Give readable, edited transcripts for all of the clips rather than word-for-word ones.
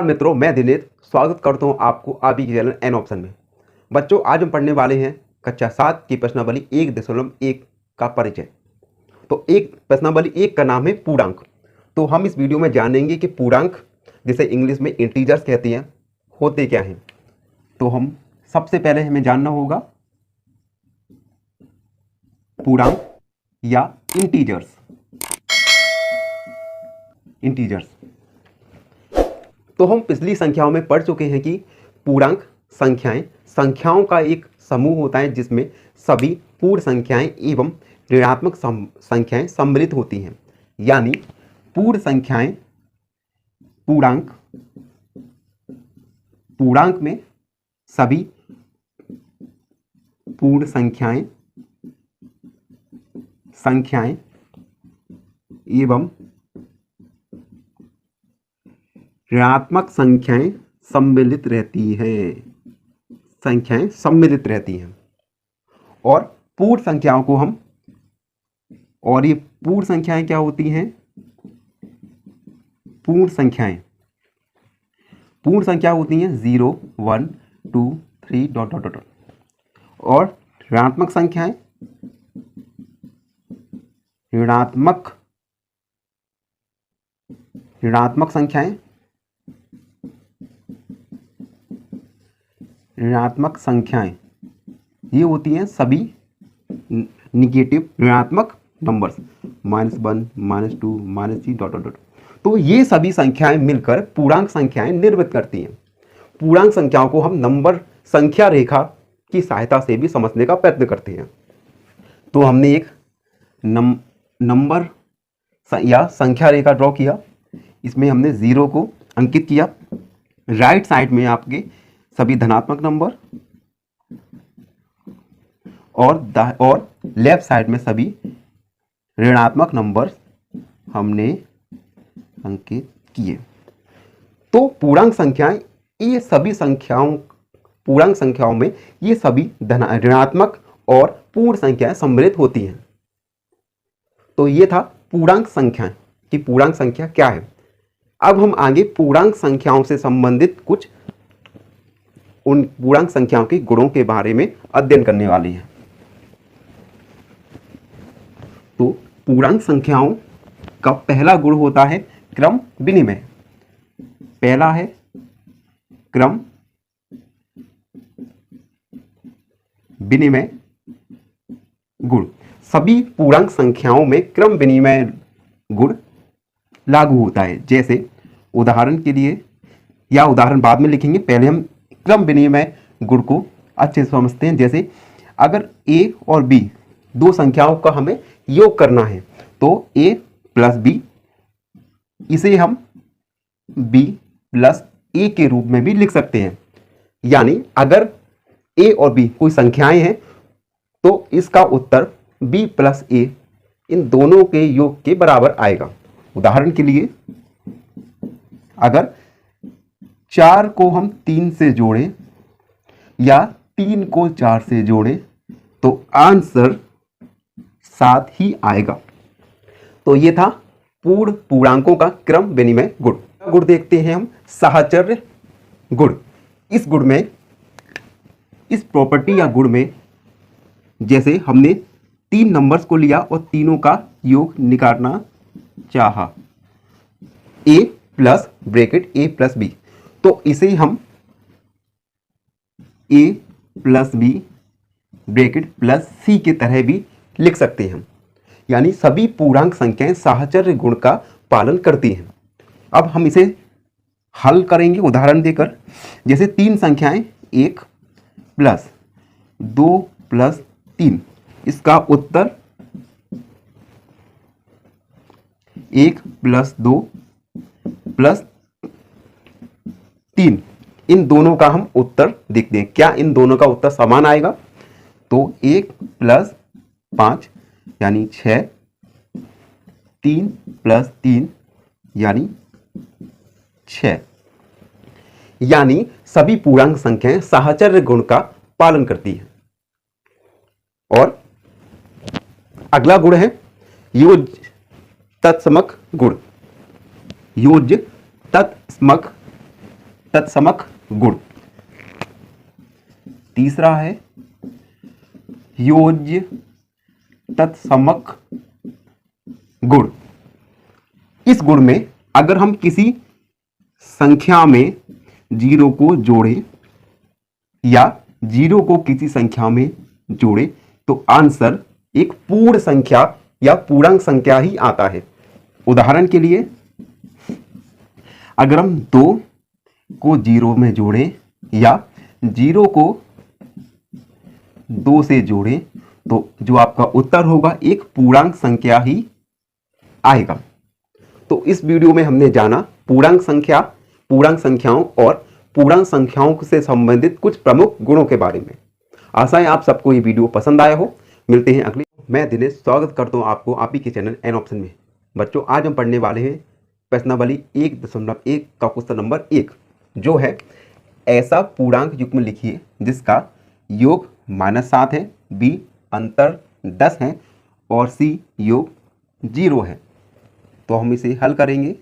मित्रों, मैं दिनेश स्वागत करता हूं आपको आप ही के चैनल एन ऑप्शन में। बच्चों, आज हम पढ़ने वाले हैं कक्षा 7 की प्रश्नावली 1.1 का परिचय। तो एक प्रश्नावली 1 का नाम है पूर्णांक। तो हम इस वीडियो में जानेंगे कि पूर्णांक, जिसे इंग्लिश में इंटीजर्स कहते हैं, होते क्या हैं। तो हम सबसे पहले हमें जानना होगा पूर्णांक या इंटीजर्स। तो हम पिछली संख्याओं में पढ़ चुके हैं कि पूर्णांक संख्याओं का एक समूह होता है जिसमें सभी पूर्ण संख्याएं एवं ऋणात्मक संख्याएं सम्मिलित होती हैं। यानी पूर्णांक में सभी पूर्ण संख्याएं एवं ऋणात्मक संख्याएं सम्मिलित रहती हैं। और पूर्ण संख्याओं को हम, और ये पूर्ण संख्याएं क्या होती हैं? पूर्ण संख्या होती हैं 0, 1, 2, 3 ... और ऋणात्मक संख्याएं ये होती हैं सभी निगेटिव ऋणात्मक नंबर्स, -1, -2, -3 ... तो ये सभी संख्याएं मिलकर पूर्णांक संख्याएं निर्मित करती हैं। पूर्णांक संख्याओं को हम नंबर संख्या रेखा की सहायता से भी समझने का प्रयत्न करते हैं। तो हमने एक नंबर या संख्या रेखा ड्रॉ किया। इसमें हमने 0 को अंकित किया। राइट साइड में आपके सभी धनात्मक नंबर और लेफ्ट साइड में सभी ऋणात्मक नंबर हमने अंकित किए। तो पूर्णांक संख्याओं में ये सभी ऋणात्मक और पूर्ण संख्याएं सम्मिलित होती हैं। तो ये था पूर्णांक संख्याएं कि पूर्णांक संख्या क्या है। अब हम आगे पूर्णांक संख्याओं से संबंधित कुछ उन पूर्णांक संख्याओं के गुणों के बारे में अध्ययन करने वाले हैं। तो पूर्णांक संख्याओं का पहला गुण होता है क्रम विनिमय। पहला है क्रम विनिमय गुण। सभी पूर्णांक संख्याओं में क्रम विनिमय गुण लागू होता है। जैसे उदाहरण के लिए, या उदाहरण बाद में लिखेंगे, पहले हम क्रम विनिमय गुण को अच्छे से समझते हैं। जैसे अगर a और b दो संख्याओं का हमें योग करना है तो a + b, इसे हम b + a के रूप में भी लिख सकते हैं। यानी अगर a और b कोई संख्याएं हैं तो इसका उत्तर b + a इन दोनों के योग के बराबर आएगा। उदाहरण के लिए, अगर 4 को हम 3 से जोड़ें या 3 को 4 से जोड़ें तो आंसर 7 ही आएगा। तो ये था पूर्णांकों का क्रम विनिमय गुण। गुण देखते हैं हम साहचर्य गुण। इस गुण में, इस प्रॉपर्टी या गुण में, जैसे हमने 3 नंबर्स को लिया और तीनों का योग निकालना चाहा, a + b, तो इसे हम a + b + c के तरह भी लिख सकते हैं। यानी सभी पूर्णांक संख्याएं साहचर्य गुण का पालन करती हैं। अब हम इसे हल करेंगे उदाहरण देकर। जैसे 3 संख्याएं 1 + 2 + 3, इसका उत्तर 1 + 2 + 3, इन दोनों का हम उत्तर देखते हैं। क्या इन दोनों का उत्तर समान आएगा? तो 1 + 5 यानी 6, 3 + 3 यानी 6। यानी सभी पूर्णांक संख्याएं साहचर्य गुण का पालन करती हैं। और अगला गुण है योज्य तत्समक गुण। योज्य तत्समक तत्समक गुण। तीसरा है योज्य तत्समक गुण। इस गुण में अगर हम किसी संख्या में जीरो को जोड़ें या जीरो को किसी संख्या में जोड़ें तो आंसर एक पूर्ण संख्या या पूर्णांक संख्या ही आता है। उदाहरण के लिए अगर हम 2 को जीरो में जोड़ें या जीरो को 2 से जोड़ें तो जो आपका उत्तर होगा एक पूर्णांक संख्या ही आएगा। तो इस वीडियो में हमने जाना पूर्णांक संख्या, पूर्णांक संख्याओं और पूर्णांक संख्याओं से संबंधित कुछ प्रमुख गुणों के बारे में। आशा है आप सबको ये वीडियो पसंद आया हो। मिलते हैं अगले। मैं दिनेश स्वागत करता हूँ आपको आप ही के चैनल एन ऑप्शन में। बच्चों आज हम पढ़ने वाले हैं प्रश्नावली 1.1 का क्वेश्चन नंबर 1, जो है ऐसा पूर्णांक युग्म लिखिए जिसका योग -7 है, बी अंतर 10 है और सी योग 0 है। तो हम इसे हल करेंगे।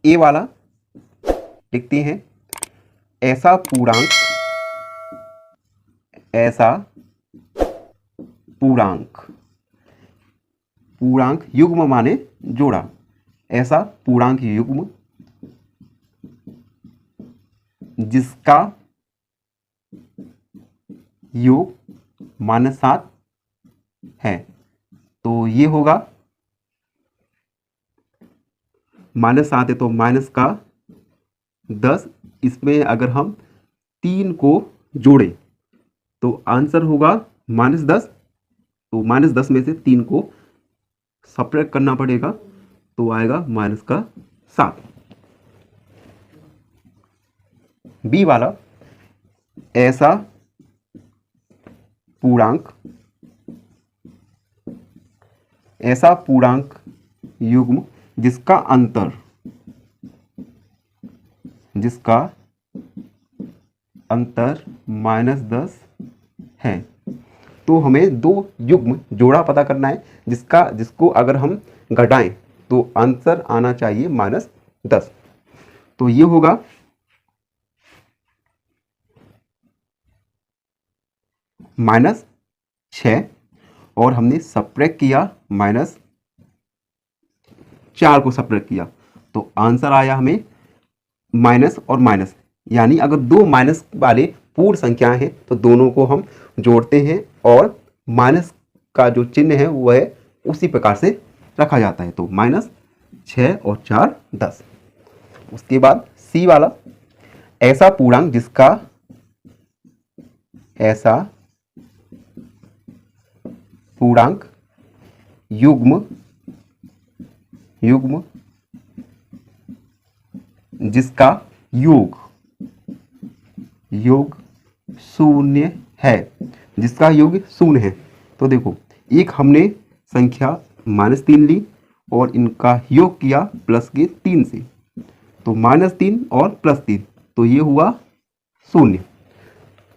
ए वाला लिखते हैं ऐसा पूर्णांक युग्म माने जोड़ा, ऐसा पूर्णांक युग्म जिसका योग -7 है। तो ये होगा -7 है तो माइनस का 10, इसमें अगर हम 3 को जोड़ें तो आंसर होगा -10। तो -10 में से 3 को सब्ट्रैक्ट करना पड़ेगा तो आएगा -7। बी वाला ऐसा पूर्णांक युग्म जिसका अंतर -10 है। तो हमें दो युग्म जोड़ा पता करना है जिसको अगर हम घटाएं तो आंसर आना चाहिए -10। तो ये होगा -6 और हमने सब्ट्रैक्ट किया -4 को सब्ट्रैक्ट किया तो आंसर आया हमें माइनस और माइनस। यानी अगर दो माइनस वाले पूर्ण संख्याएं हैं तो दोनों को हम जोड़ते हैं और माइनस का जो चिन्ह है वह उसी प्रकार से रखा जाता है। तो -6 और 4 10। उसके बाद सी वाला ऐसा पूर्णांक युग्म जिसका योग 0 है, तो देखो एक हमने संख्या -3 ली और इनका योग किया प्लस के 3 से, तो -3 और +3 तो ये हुआ 0।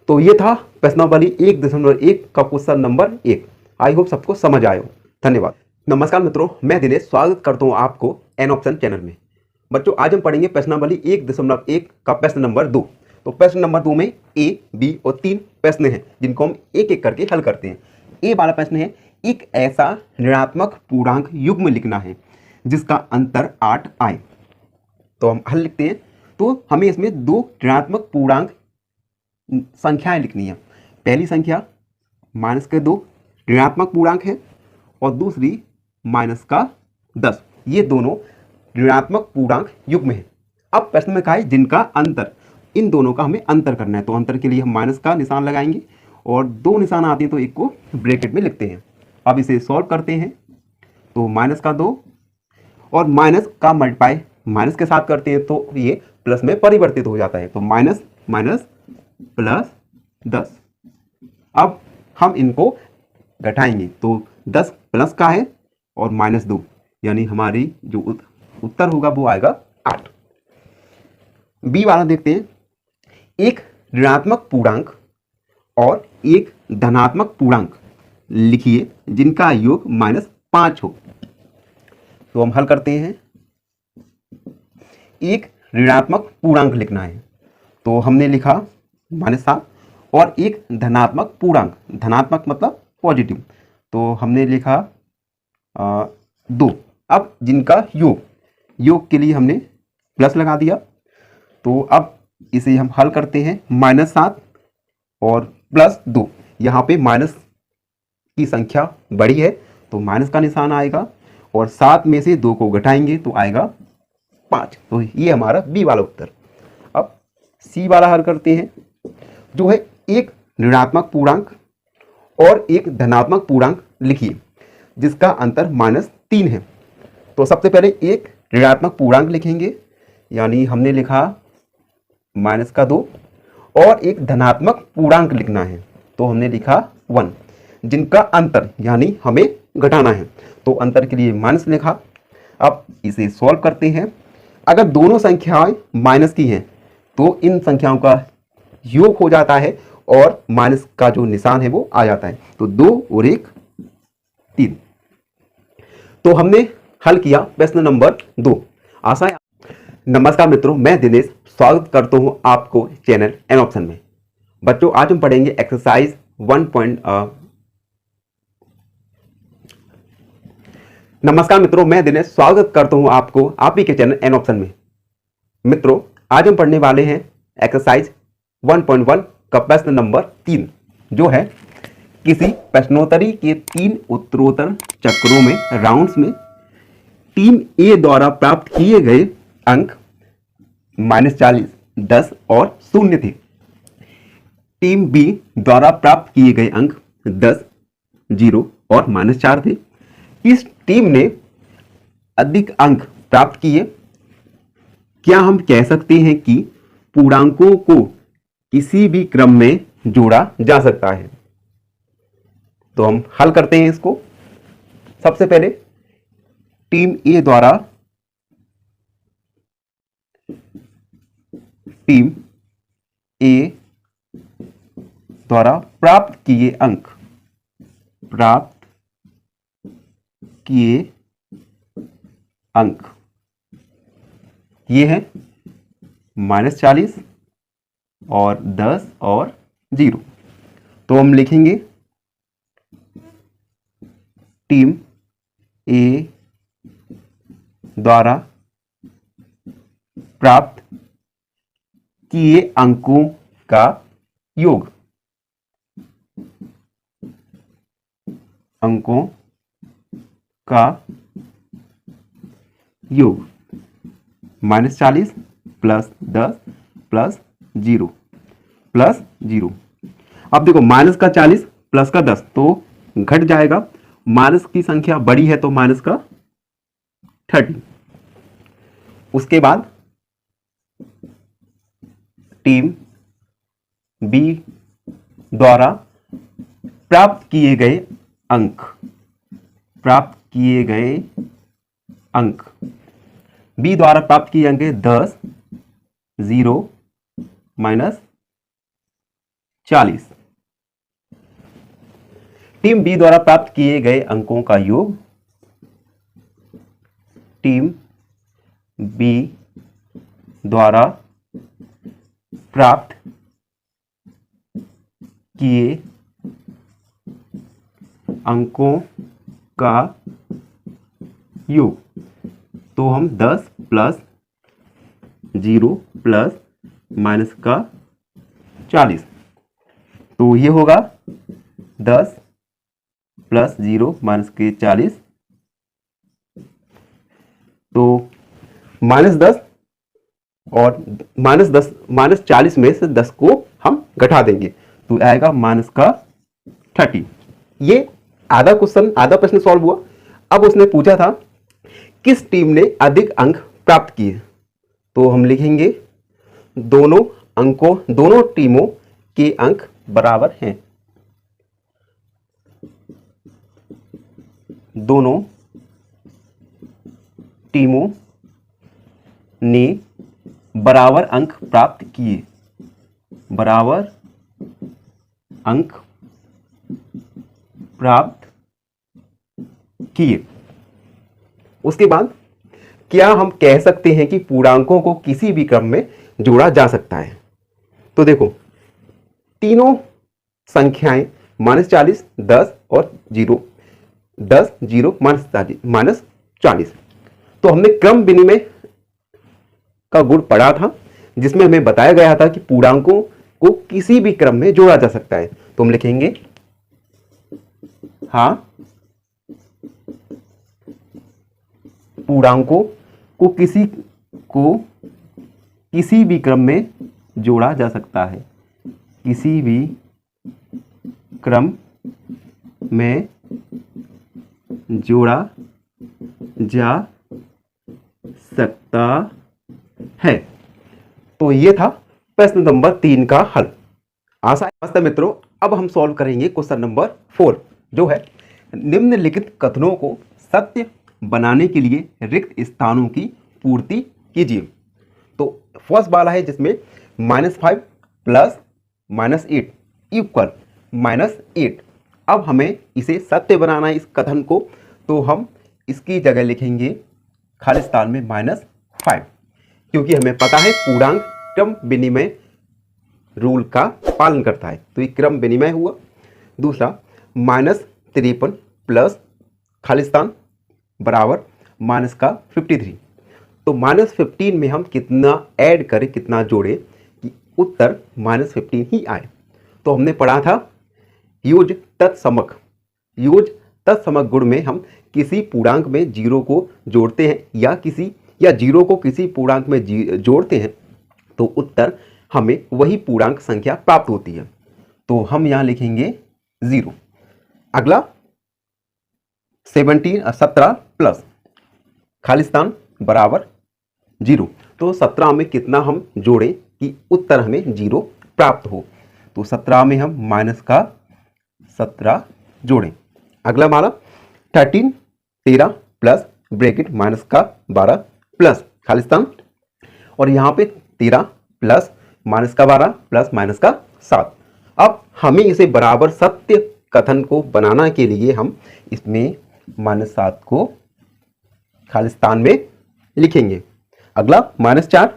तो ये था प्रश्नावली 1.1 का क्वेश्चन नंबर 1। आई होप सबको समझ आया हो। धन्यवाद। नमस्कार मित्रों, मैं दिनेश स्वागत करता हूँ आपको एन ऑप्शन चैनल में। बच्चों आज हम पढ़ेंगे प्रश्नावली 1.1 का प्रश्न नंबर 2। तो प्रश्न नंबर 2 में ए, बी और 3 प्रश्न हैं जिनको हम एक एक करके हल करते हैं। ए वाला प्रश्न है एक ऐसा ऋणात्मक पूर्णांक युग्म लिखना है जिसका अंतर 8 आए। तो हम हल लिखते हैं। तो हमें इसमें दो ऋणात्मक पूर्णांक संख्याएं लिखनी है। पहली संख्या -2 ऋणात्मक पूर्णांक है और दूसरी -10। ये दोनों ऋणात्मक पूर्णांक युग्म है। अब प्रश्न में कहा है जिनका अंतर, इन दोनों का हमें अंतर करना है। तो अंतर के लिए हम माइनस का निशान लगाएंगे और दो निशान आते हैं तो एक को ब्रैकेट में लिखते हैं। अब इसे सॉल्व करते हैं तो -2 और माइनस का मल्टीप्लाई माइनस के साथ करते हैं तो ये प्लस में परिवर्तित हो जाता है। तो माइनस प्लस 10। अब हम इनको घटाएंगे तो 10 प्लस का है और -2 यानी हमारी जो उत्तर होगा वो आएगा 8। बी वाला देखते हैं एक ऋणात्मक पूर्णांक और एक धनात्मक पूर्णांक लिखिए जिनका योग -5 हो। तो हम हल करते हैं। एक ऋणात्मक पूर्णांक लिखना है। तो हमने लिखा -7 और एक धनात्मक पूर्णांक, धनात्मक मतलब पॉजिटिव, तो हमने लिखा 2। अब जिनका योग के लिए हमने प्लस लगा दिया। तो अब इसे हम हल करते हैं। -7 और +2, यहाँ पे माइनस की संख्या बड़ी है तो माइनस का निशान आएगा, और 7 में से 2 को घटाएंगे तो आएगा 5। तो ये हमारा बी वाला उत्तर। अब सी वाला हल करते हैं, जो है एक ऋणात्मक पूर्णांक और एक धनात्मक पूर्णांक लिखिए जिसका अंतर -3 है। तो सबसे पहले एक ऋणात्मक पूर्णांक लिखेंगे, यानी हमने लिखा -2, और एक धनात्मक पूर्णांक लिखना है तो हमने लिखा 1, जिनका अंतर यानी हमें घटाना है तो अंतर के लिए माइनस लिखा। अब इसे सॉल्व करते हैं। अगर दोनों संख्याएं माइनस की हैं तो इन संख्याओं का योग हो जाता है और माइनस का जो निशान है वो आ जाता है। तो 2 और 1 3। तो हमने हल किया प्रश्न नंबर 2। आशा है। नमस्कार मित्रों, मैं दिनेश स्वागत करता हूं आपको चैनल एन ऑप्शन में। बच्चों, आज हम पढ़ेंगे एक्सरसाइज 1. नमस्कार मित्रों, मैं दिनेश स्वागत करता हूं आपको आप ही के चैनल एन ऑप्शन में। मित्रों, आज हम पढ़ने वाले हैं एक्सरसाइज 1.1 का प्रश्न नंबर 3, जो है किसी प्रश्नोत्तरी के 3 उत्तरोत्तर चक्रों में राउंड्स में टीम ए द्वारा प्राप्त किए गए अंक -40, 10 और 0 थे। टीम बी द्वारा प्राप्त किए गए अंक 10, 0 और -4 थे। इस टीम ने अधिक अंक प्राप्त किए। क्या हम कह सकते हैं कि पूर्णांकों को किसी भी क्रम में जोड़ा जा सकता है? तो हम हल करते हैं इसको। सबसे पहले टीम ए द्वारा प्राप्त किए अंक ये है -40 और 10 और 0। तो हम लिखेंगे टीम ए द्वारा प्राप्त किए अंकों का योग, -40 + 10 + 0 अब देखो, माइनस का 40 प्लस का 10 तो घट जाएगा। माइनस की संख्या बड़ी है तो माइनस का 30। उसके बाद टीम बी द्वारा प्राप्त किए गए अंक बी द्वारा प्राप्त किए अंक 10, 0 -40। टीम बी द्वारा प्राप्त किए गए अंकों का योग, टीम बी द्वारा प्राप्त किए अंकों का योग। तो हम 10 + 0 + -40, तो ये होगा 10 + 0 -40। तो -10 और -40 में से 10 को हम घटा देंगे तो आएगा -30। ये आधा प्रश्न सॉल्व हुआ। अब उसने पूछा था किस टीम ने अधिक अंक प्राप्त किए, तो हम लिखेंगे दोनों टीमों के अंक बराबर हैं। दोनों टीमों ने बराबर अंक प्राप्त किए। उसके बाद क्या हम कह सकते हैं कि पूर्णांकों को किसी भी क्रम में जोड़ा जा सकता है? तो देखो, तीनों संख्याएं -40, 10 और 0, 10, 0, -40। तो हमने क्रम विनिमय का गुण पढ़ा था, जिसमें हमें बताया गया था कि पूर्णांकों को किसी भी क्रम में जोड़ा जा सकता है। तो हम लिखेंगे हाँ, पूर्णांकों को किसी भी क्रम में जोड़ा जा सकता है, किसी भी क्रम में जोड़ा जा सकता है। तो ये था प्रश्न नंबर 3 का हल। आशा है मित्रों, अब हम सॉल्व करेंगे क्वेश्चन नंबर 4, जो है निम्नलिखित कथनों को सत्य बनाने के लिए रिक्त स्थानों की पूर्ति कीजिए। तो फर्स्ट वाला है जिसमें -5 + -8 इक्वल -8। अब हमें इसे सत्य बनाना है इस कथन को, तो हम इसकी जगह लिखेंगे खाली स्थान में -5, क्योंकि हमें पता है पूर्णांक क्रम विनिमय रूल का पालन करता है। तो ये क्रम विनिमय हुआ। दूसरा -53 प्लस खाली स्थान बराबर -53। तो -15 में हम कितना ऐड करें, कितना जोड़ें कि उत्तर -15 ही आए। तो हमने पढ़ा था योज तत्समक गुण में हम किसी पूर्णांक में 0 को जोड़ते हैं या 0 को किसी पूर्णांक में जोड़ते हैं तो उत्तर हमें वही पूर्णांक संख्या प्राप्त होती है। तो हम यहां लिखेंगे 0। अगला 17 प्लस खाली स्थान बराबर 0। तो 17 में कितना हम जोड़ें कि उत्तर हमें 0 प्राप्त हो। तो 17 में हम -17 जोड़ें। अगला हमारा 13 प्लस ब्रैकेट -12 प्लस खाली स्थान, और यहाँ पे 13 प्लस -12 प्लस -7। अब हमें इसे बराबर सत्य कथन को बनाना के लिए हम इसमें -7 को खाली स्थान में लिखेंगे। अगला -4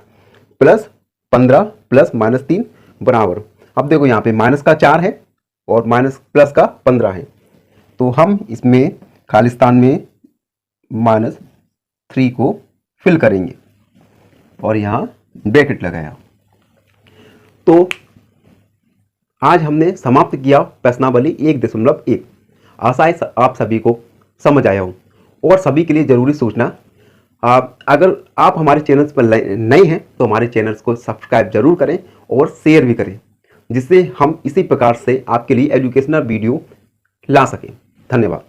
प्लस 15 प्लस -3 बराबर, अब देखो यहाँ पे माइनस का 4 है और माइनस प्लस का 15 है, तो हम इसमें खाली स्थान में -3 को फिल करेंगे और यहाँ ब्रैकेट लगाया। तो आज हमने समाप्त किया प्रश्नावली 1.1। आशा है आप सभी को समझ आया हो। और सभी के लिए जरूरी सूचना, अगर आप हमारे चैनल्स पर नए हैं तो हमारे चैनल्स को सब्सक्राइब जरूर करें और शेयर भी करें, जिससे हम इसी प्रकार से आपके लिए एजुकेशनल वीडियो ला सकें। धन्यवाद।